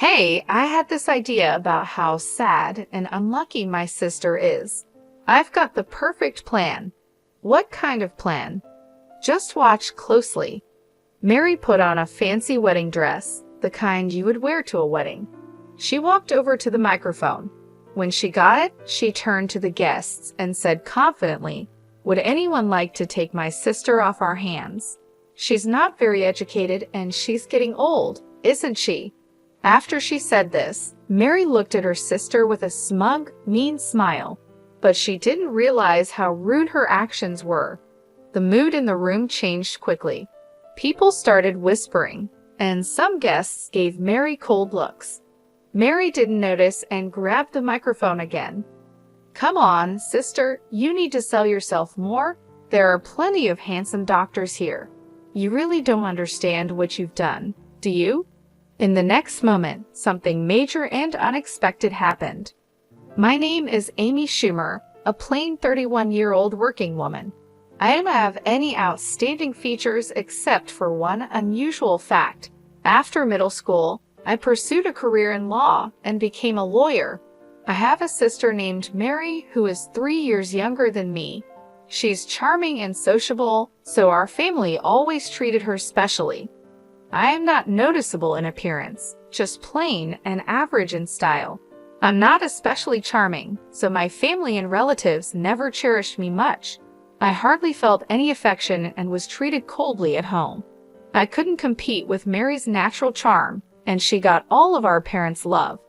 Hey, I had this idea about how sad and unlucky my sister is. I've got the perfect plan. What kind of plan? Just watch closely. Mary put on a fancy wedding dress, the kind you would wear to a wedding. She walked over to the microphone. When she got it, she turned to the guests and said confidently, "Would anyone like to take my sister off our hands? She's not very educated and she's getting old, isn't she?" After she said this, Mary looked at her sister with a smug, mean smile, but she didn't realize how rude her actions were. The mood in the room changed quickly. People started whispering, and some guests gave Mary cold looks. Mary didn't notice and grabbed the microphone again. "Come on, sister, you need to sell yourself more. There are plenty of handsome doctors here. You really don't understand what you've done, do you?" In the next moment, something major and unexpected happened. "My name is Amy Schumer, a plain 31-year-old working woman. I don't have any outstanding features except for one unusual fact. After middle school, I pursued a career in law and became a lawyer. I have a sister named Mary who is 3 years younger than me. She's charming and sociable, so our family always treated her specially. I am not noticeable in appearance, just plain and average in style. I'm not especially charming, so my family and relatives never cherished me much. I hardly felt any affection and was treated coldly at home. I couldn't compete with Mary's natural charm, and she got all of our parents' love.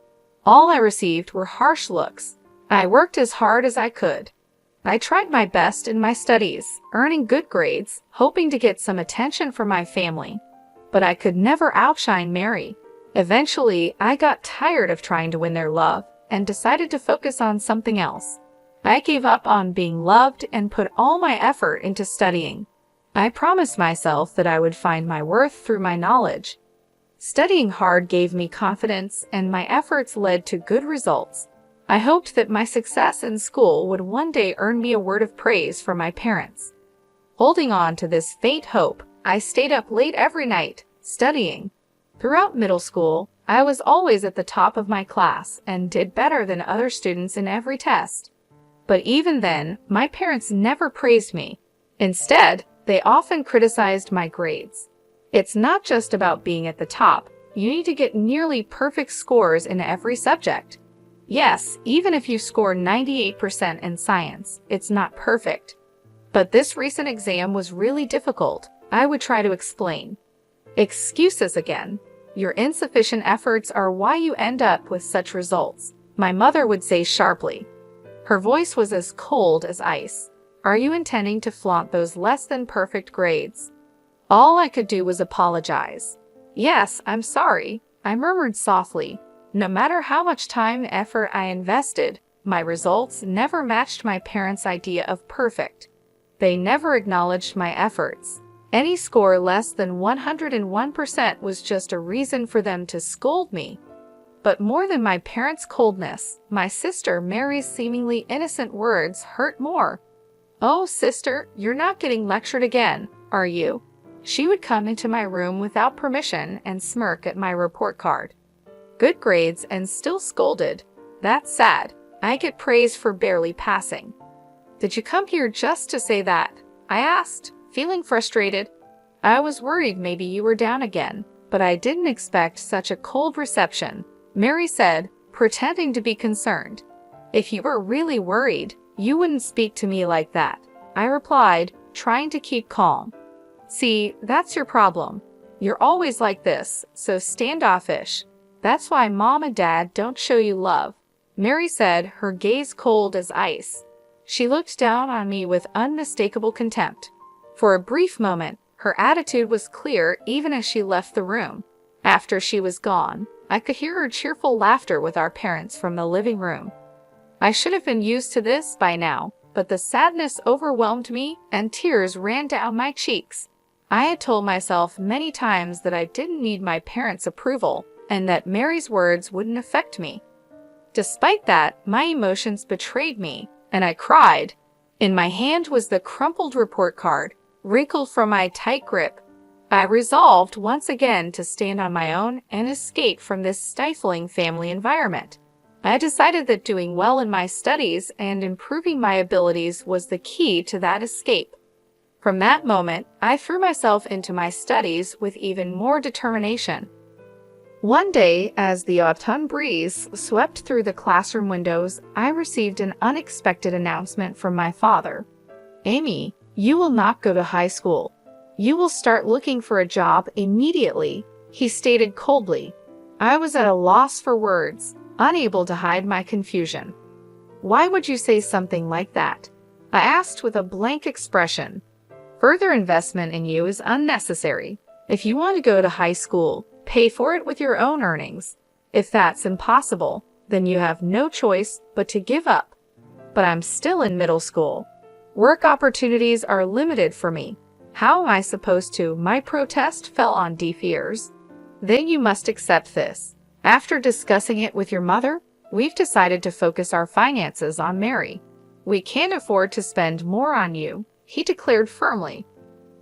All I received were harsh looks. I worked as hard as I could. I tried my best in my studies, earning good grades, hoping to get some attention from my family. But I could never outshine Mary. Eventually, I got tired of trying to win their love and decided to focus on something else. I gave up on being loved and put all my effort into studying. I promised myself that I would find my worth through my knowledge. Studying hard gave me confidence, and my efforts led to good results. I hoped that my success in school would one day earn me a word of praise from my parents. Holding on to this faint hope, I stayed up late every night, studying. Throughout middle school, I was always at the top of my class and did better than other students in every test. But even then, my parents never praised me. Instead, they often criticized my grades. It's not just about being at the top. You need to get nearly perfect scores in every subject. Yes, even if you score 98% in science, it's not perfect. But this recent exam was really difficult. I would try to explain. "Excuses again. Your insufficient efforts are why you end up with such results," my mother would say sharply. Her voice was as cold as ice. "Are you intending to flaunt those less than perfect grades?" All I could do was apologize. "Yes, I'm sorry," I murmured softly. No matter how much time and effort I invested, my results never matched my parents' idea of perfect. They never acknowledged my efforts. Any score less than 101% was just a reason for them to scold me. But more than my parents' coldness, my sister Mary's seemingly innocent words hurt more. "Oh, sister, you're not getting lectured again, are you?" She would come into my room without permission and smirk at my report card. Good grades and still scolded. That's sad. I get praise for barely passing. "Did you come here just to say that?" I asked, feeling frustrated. "I was worried maybe you were down again, but I didn't expect such a cold reception," Mary said, pretending to be concerned. "If you were really worried, you wouldn't speak to me like that," I replied, trying to keep calm. "See, that's your problem. You're always like this, so standoffish. That's why Mom and Dad don't show you love," Mary said, her gaze cold as ice. She looked down on me with unmistakable contempt. For a brief moment, her attitude was clear even as she left the room. After she was gone, I could hear her cheerful laughter with our parents from the living room. I should have been used to this by now, but the sadness overwhelmed me and tears ran down my cheeks. I had told myself many times that I didn't need my parents' approval and that Mary's words wouldn't affect me. Despite that, my emotions betrayed me, and I cried. In my hand was the crumpled report card, wrinkled from my tight grip. I resolved once again to stand on my own and escape from this stifling family environment. I decided that doing well in my studies and improving my abilities was the key to that escape. From that moment, I threw myself into my studies with even more determination. One day, as the autumn breeze swept through the classroom windows, I received an unexpected announcement from my father. "Amy, you will not go to high school. You will start looking for a job immediately," he stated coldly. I was at a loss for words, unable to hide my confusion. "Why would you say something like that?" I asked with a blank expression. "Further investment in you is unnecessary. If you want to go to high school, pay for it with your own earnings. If that's impossible, then you have no choice but to give up. But I'm still in middle school. Work opportunities are limited for me. How am I supposed to?" My protest fell on deaf ears. "Then you must accept this. After discussing it with your mother, we've decided to focus our finances on Mary. We can't afford to spend more on you," he declared firmly.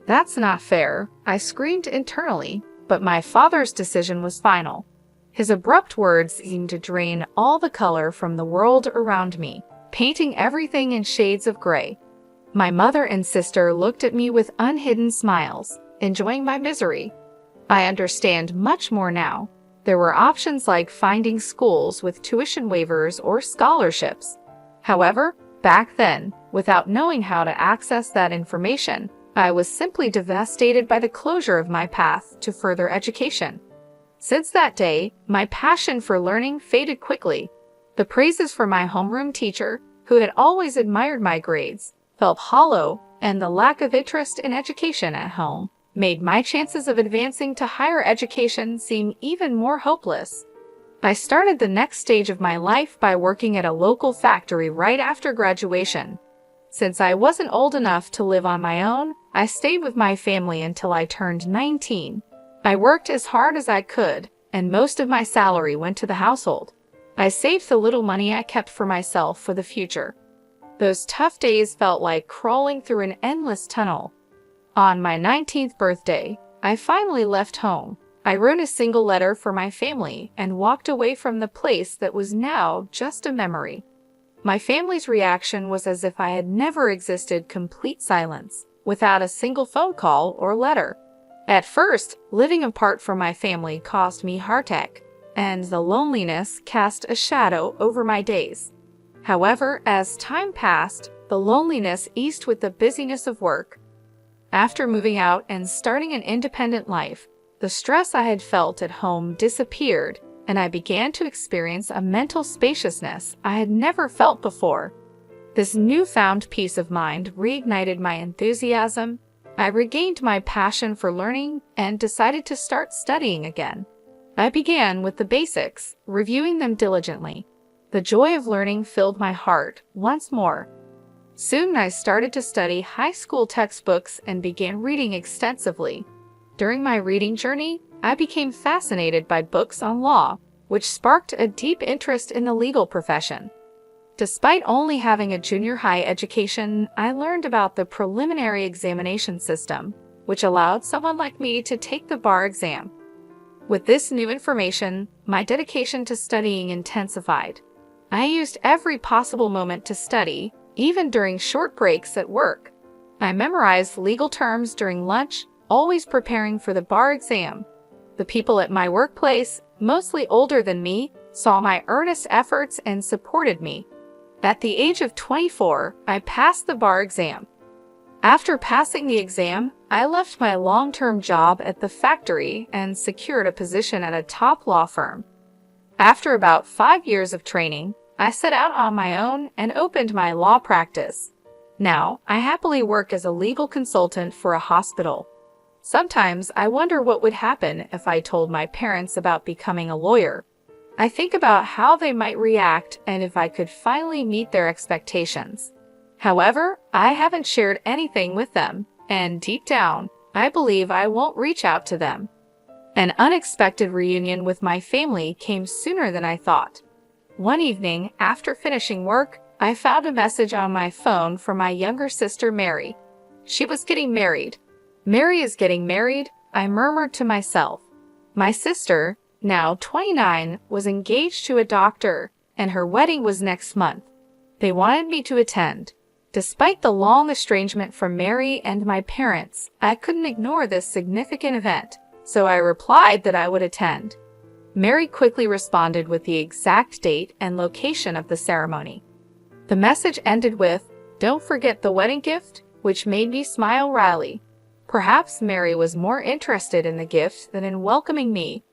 "That's not fair," I screamed internally, but my father's decision was final. His abrupt words seemed to drain all the color from the world around me, painting everything in shades of gray. My mother and sister looked at me with unhidden smiles, enjoying my misery. I understand much more now. There were options like finding schools with tuition waivers or scholarships. However, back then, without knowing how to access that information, I was simply devastated by the closure of my path to further education. Since that day, my passion for learning faded quickly. The praises from my homeroom teacher, who had always admired my grades, felt hollow, and the lack of interest in education at home made my chances of advancing to higher education seem even more hopeless. I started the next stage of my life by working at a local factory right after graduation. Since I wasn't old enough to live on my own, I stayed with my family until I turned 19. I worked as hard as I could, and most of my salary went to the household. I saved the little money I kept for myself for the future. Those tough days felt like crawling through an endless tunnel. On my 19th birthday, I finally left home. I wrote a single letter for my family and walked away from the place that was now just a memory. My family's reaction was as if I had never existed. Complete silence, without a single phone call or letter. At first, living apart from my family caused me heartache, and the loneliness cast a shadow over my days. However, as time passed, the loneliness eased with the busyness of work. After moving out and starting an independent life, the stress I had felt at home disappeared, and I began to experience a mental spaciousness I had never felt before. This newfound peace of mind reignited my enthusiasm. I regained my passion for learning and decided to start studying again. I began with the basics, reviewing them diligently. The joy of learning filled my heart once more. Soon I started to study high school textbooks and began reading extensively. During my reading journey, I became fascinated by books on law, which sparked a deep interest in the legal profession. Despite only having a junior high education, I learned about the preliminary examination system, which allowed someone like me to take the bar exam. With this new information, my dedication to studying intensified. I used every possible moment to study, even during short breaks at work. I memorized legal terms during lunch, always preparing for the bar exam. The people at my workplace, mostly older than me, saw my earnest efforts and supported me. At the age of 24, I passed the bar exam. After passing the exam, I left my long-term job at the factory and secured a position at a top law firm. After about 5 years of training, I set out on my own and opened my law practice. Now, I happily work as a legal consultant for a hospital. Sometimes I wonder what would happen if I told my parents about becoming a lawyer. I think about how they might react and if I could finally meet their expectations. However, I haven't shared anything with them, and deep down, I believe I won't reach out to them. An unexpected reunion with my family came sooner than I thought. One evening, after finishing work, I found a message on my phone from my younger sister Mary. She was getting married. "Mary is getting married. I murmured to myself. My sister, now 29, was engaged to a doctor, and her wedding was next month. They wanted me to attend. Despite the long estrangement from Mary and my parents, I couldn't ignore this significant event, so I replied that I would attend. Mary quickly responded with the exact date and location of the ceremony. The message ended with, "Don't forget the wedding gift," which made me smile wryly. Perhaps Mary was more interested in the gift than in welcoming me.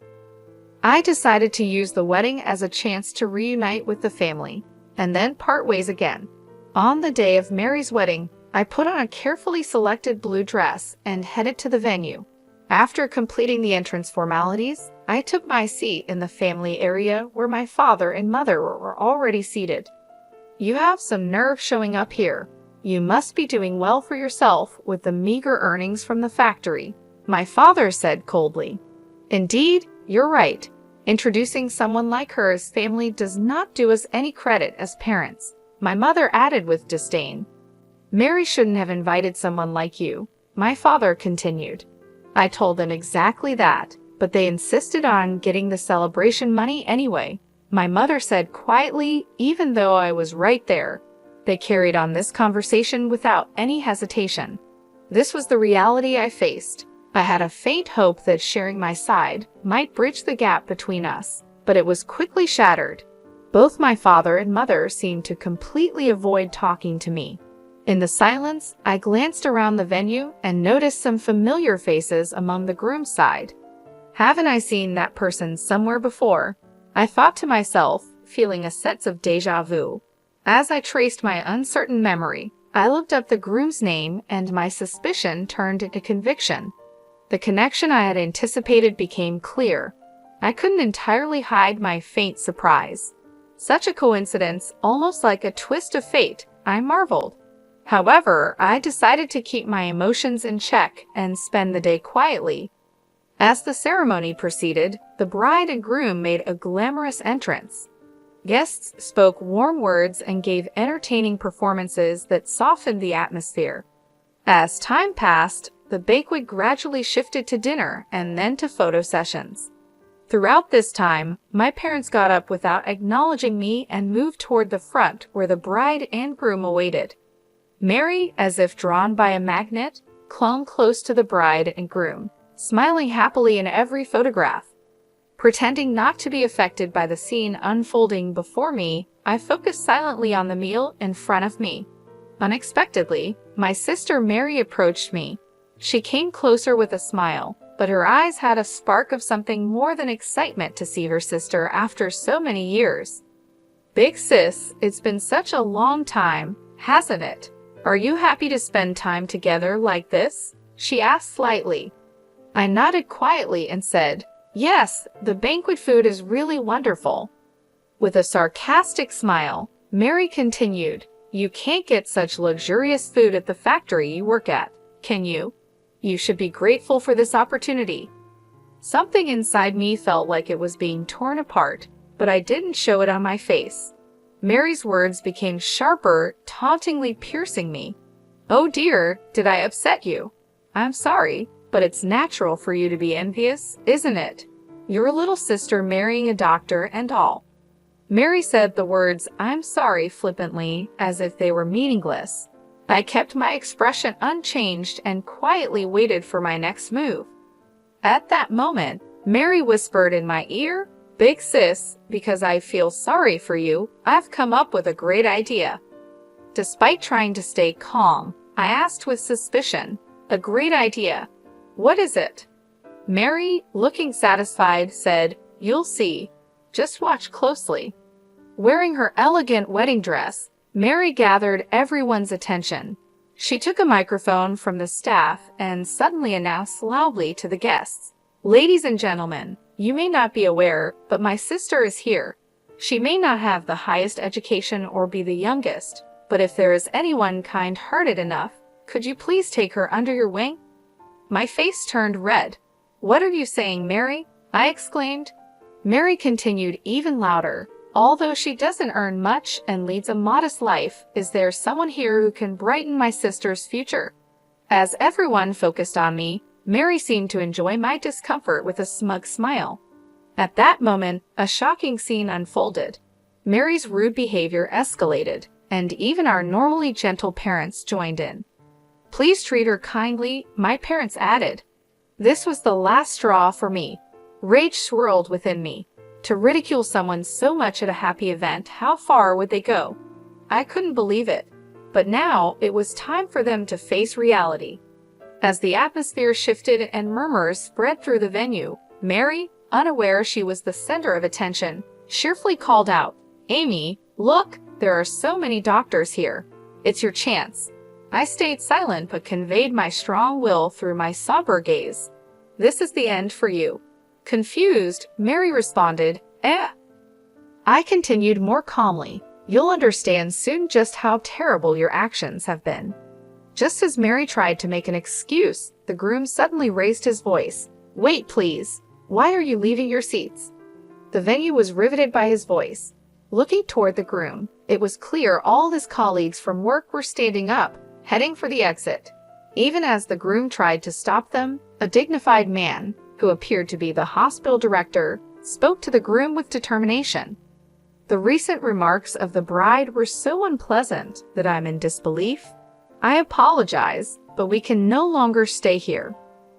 I decided to use the wedding as a chance to reunite with the family, and then part ways again. On the day of Mary's wedding, I put on a carefully selected blue dress and headed to the venue. After completing the entrance formalities, I took my seat in the family area where my father and mother were already seated. "You have some nerve showing up here. You must be doing well for yourself with the meager earnings from the factory," my father said coldly. "Indeed, you're right. Introducing someone like her as family does not do us any credit as parents," my mother added with disdain. "Mary shouldn't have invited someone like you," my father continued. I told them exactly that, but they insisted on getting the celebration money anyway, my mother said quietly, even though I was right there. They carried on this conversation without any hesitation. This was the reality I faced. I had a faint hope that sharing my side might bridge the gap between us, but it was quickly shattered. Both my father and mother seemed to completely avoid talking to me. In the silence, I glanced around the venue and noticed some familiar faces among the groom's side. Haven't I seen that person somewhere before? I thought to myself, feeling a sense of déjà vu. As I traced my uncertain memory, I looked up the groom's name and my suspicion turned into conviction. The connection I had anticipated became clear. I couldn't entirely hide my faint surprise. Such a coincidence, almost like a twist of fate, I marveled. However, I decided to keep my emotions in check and spend the day quietly. As the ceremony proceeded, the bride and groom made a glamorous entrance. Guests spoke warm words and gave entertaining performances that softened the atmosphere. As time passed, the banquet gradually shifted to dinner and then to photo sessions. Throughout this time, my parents got up without acknowledging me and moved toward the front where the bride and groom awaited. Mary, as if drawn by a magnet, clung close to the bride and groom, smiling happily in every photograph. Pretending not to be affected by the scene unfolding before me, I focused silently on the meal in front of me. Unexpectedly, my sister Mary approached me. She came closer with a smile, but her eyes had a spark of something more than excitement to see her sister after so many years. "Big sis, it's been such a long time, hasn't it? Are you happy to spend time together like this?" she asked slightly. I nodded quietly and said, "Yes, the banquet food is really wonderful." With a sarcastic smile, Mary continued, "You can't get such luxurious food at the factory you work at, can you? You should be grateful for this opportunity." Something inside me felt like it was being torn apart, but I didn't show it on my face. Mary's words became sharper, tauntingly piercing me. "Oh dear, did I upset you? I'm sorry, but it's natural for you to be envious, isn't it? Your little sister marrying a doctor and all." Mary said the words "I'm sorry" flippantly, as if they were meaningless. I kept my expression unchanged and quietly waited for my next move. At that moment, Mary whispered in my ear, "Big sis, because I feel sorry for you, I've come up with a great idea." Despite trying to stay calm, I asked with suspicion, "A great idea? What is it?" Mary, looking satisfied, said, "You'll see. Just watch closely." Wearing her elegant wedding dress, Mary gathered everyone's attention. She took a microphone from the staff and suddenly announced loudly to the guests, "Ladies and gentlemen, you may not be aware, but my sister is here. She may not have the highest education or be the youngest, but if there is anyone kind-hearted enough, could you please take her under your wing?" My face turned red. "What are you saying, Mary?" I exclaimed. Mary continued even louder. "Although she doesn't earn much and leads a modest life, is there someone here who can brighten my sister's future?" As everyone focused on me, Mary seemed to enjoy my discomfort with a smug smile. At that moment, a shocking scene unfolded. Mary's rude behavior escalated, and even our normally gentle parents joined in. "Please treat her kindly," my parents added. This was the last straw for me. Rage swirled within me. To ridicule someone so much at a happy event, how far would they go? I couldn't believe it. But now it was time for them to face reality. As the atmosphere shifted and murmurs spread through the venue, Mary, unaware she was the center of attention, cheerfully called out, "Amy, look, there are so many doctors here. It's your chance." I stayed silent but conveyed my strong will through my somber gaze. "This is the end for you." Confused, Mary responded, "Eh." I continued more calmly, "You'll understand soon just how terrible your actions have been." Just as Mary tried to make an excuse, the groom suddenly raised his voice. "Wait, please. Why are you leaving your seats?" The venue was riveted by his voice. Looking toward the groom, it was clear all his colleagues from work were standing up, heading for the exit. Even as the groom tried to stop them, a dignified man, who appeared to be the hospital director, spoke to the groom with determination. "The recent remarks of the bride were so unpleasant that I'm in disbelief. I apologize, but we can no longer stay here.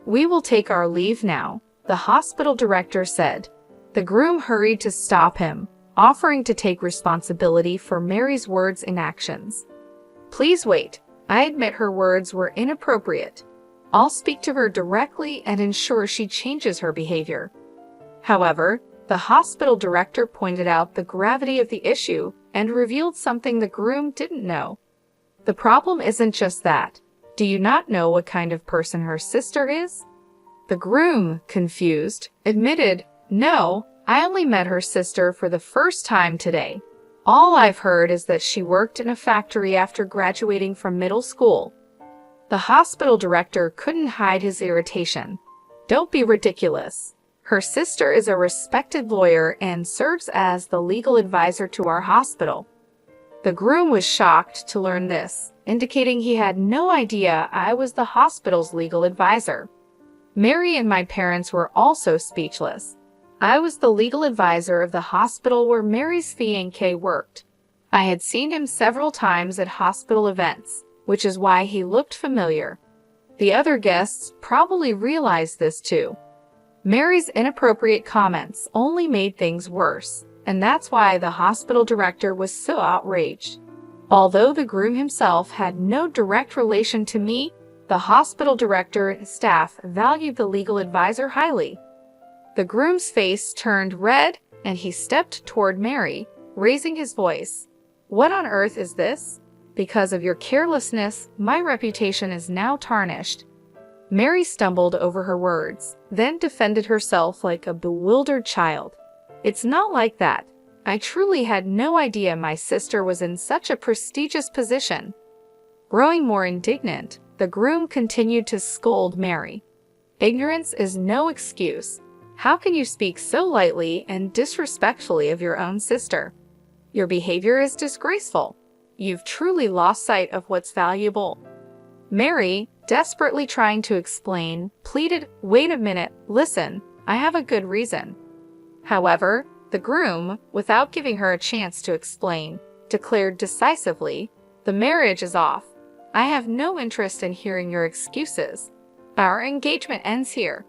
We will take our leave now," the hospital director said. The groom hurried to stop him, offering to take responsibility for Mary's words and actions. "Please wait. I admit her words were inappropriate. I'll speak to her directly and ensure she changes her behavior." However, the hospital director pointed out the gravity of the issue and revealed something the groom didn't know. "The problem isn't just that. Do you not know what kind of person her sister is?" The groom, confused, admitted, "No, I only met her sister for the first time today. All I've heard is that she worked in a factory after graduating from middle school." The hospital director couldn't hide his irritation. "Don't be ridiculous. Her sister is a respected lawyer and serves as the legal advisor to our hospital." The groom was shocked to learn this, indicating he had no idea I was the hospital's legal advisor. Mary and my parents were also speechless. I was the legal advisor of the hospital where Mary's fiancé worked. I had seen him several times at hospital events, which is why he looked familiar. The other guests probably realized this too. Mary's inappropriate comments only made things worse, and that's why the hospital director was so outraged. Although the groom himself had no direct relation to me, the hospital director and staff valued the legal advisor highly. The groom's face turned red, and he stepped toward Mary, raising his voice. "What on earth is this? Because of your carelessness, my reputation is now tarnished." Mary stumbled over her words, then defended herself like a bewildered child. "It's not like that. I truly had no idea my sister was in such a prestigious position." Growing more indignant, the groom continued to scold Mary. "Ignorance is no excuse. How can you speak so lightly and disrespectfully of your own sister? Your behavior is disgraceful. You've truly lost sight of what's valuable." Mary, desperately trying to explain, pleaded, "Wait a minute, listen, I have a good reason." However, the groom, without giving her a chance to explain, declared decisively, "The marriage is off. I have no interest in hearing your excuses. Our engagement ends here."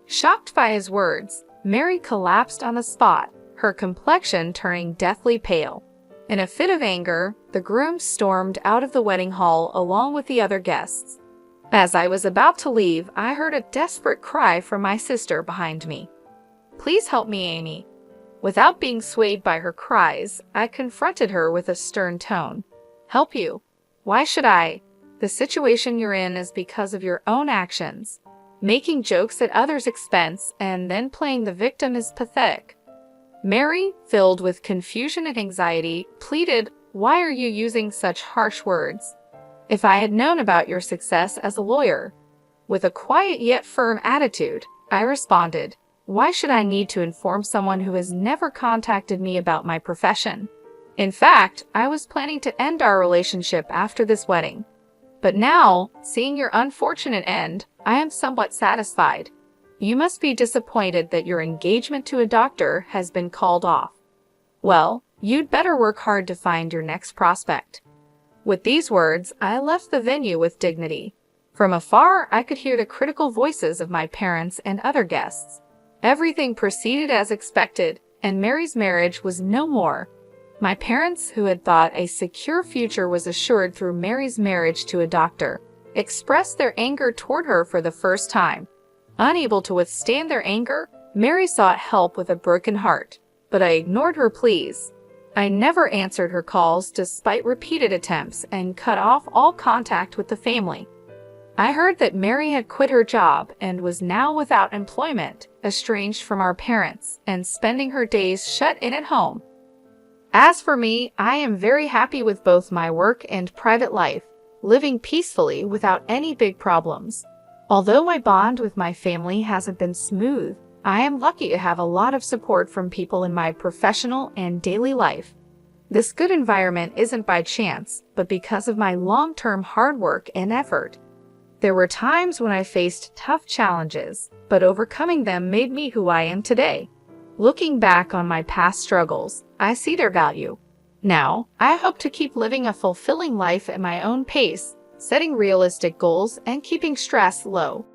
Shocked by his words, Mary collapsed on the spot, her complexion turning deathly pale. In a fit of anger, the groom stormed out of the wedding hall along with the other guests. As I was about to leave, I heard a desperate cry from my sister behind me. "Please help me, Amy." Without being swayed by her cries, I confronted her with a stern tone. "Help you? Why should I? The situation you're in is because of your own actions. Making jokes at others' expense and then playing the victim is pathetic." Mary, filled with confusion and anxiety, pleaded, "Why are you using such harsh words? If I had known about your success as a lawyer." With a quiet yet firm attitude, I responded, "Why should I need to inform someone who has never contacted me about my profession? In fact, I was planning to end our relationship after this wedding." But now, seeing your unfortunate end, I am somewhat satisfied. You must be disappointed that your engagement to a doctor has been called off. Well, you'd better work hard to find your next prospect." With these words, I left the venue with dignity. From afar, I could hear the critical voices of my parents and other guests. Everything proceeded as expected, and Mary's marriage was no more. My parents, who had thought a secure future was assured through Mary's marriage to a doctor, expressed their anger toward her for the first time. Unable to withstand their anger, Mary sought help with a broken heart, but I ignored her pleas. I never answered her calls despite repeated attempts and cut off all contact with the family. I heard that Mary had quit her job and was now without employment, estranged from our parents, and spending her days shut in at home. As for me, I am very happy with both my work and private life, living peacefully without any big problems. Although my bond with my family hasn't been smooth, I am lucky to have a lot of support from people in my professional and daily life. This good environment isn't by chance, but because of my long-term hard work and effort. There were times when I faced tough challenges, but overcoming them made me who I am today. Looking back on my past struggles, I see their value. Now, I hope to keep living a fulfilling life at my own pace, setting realistic goals and keeping stress low.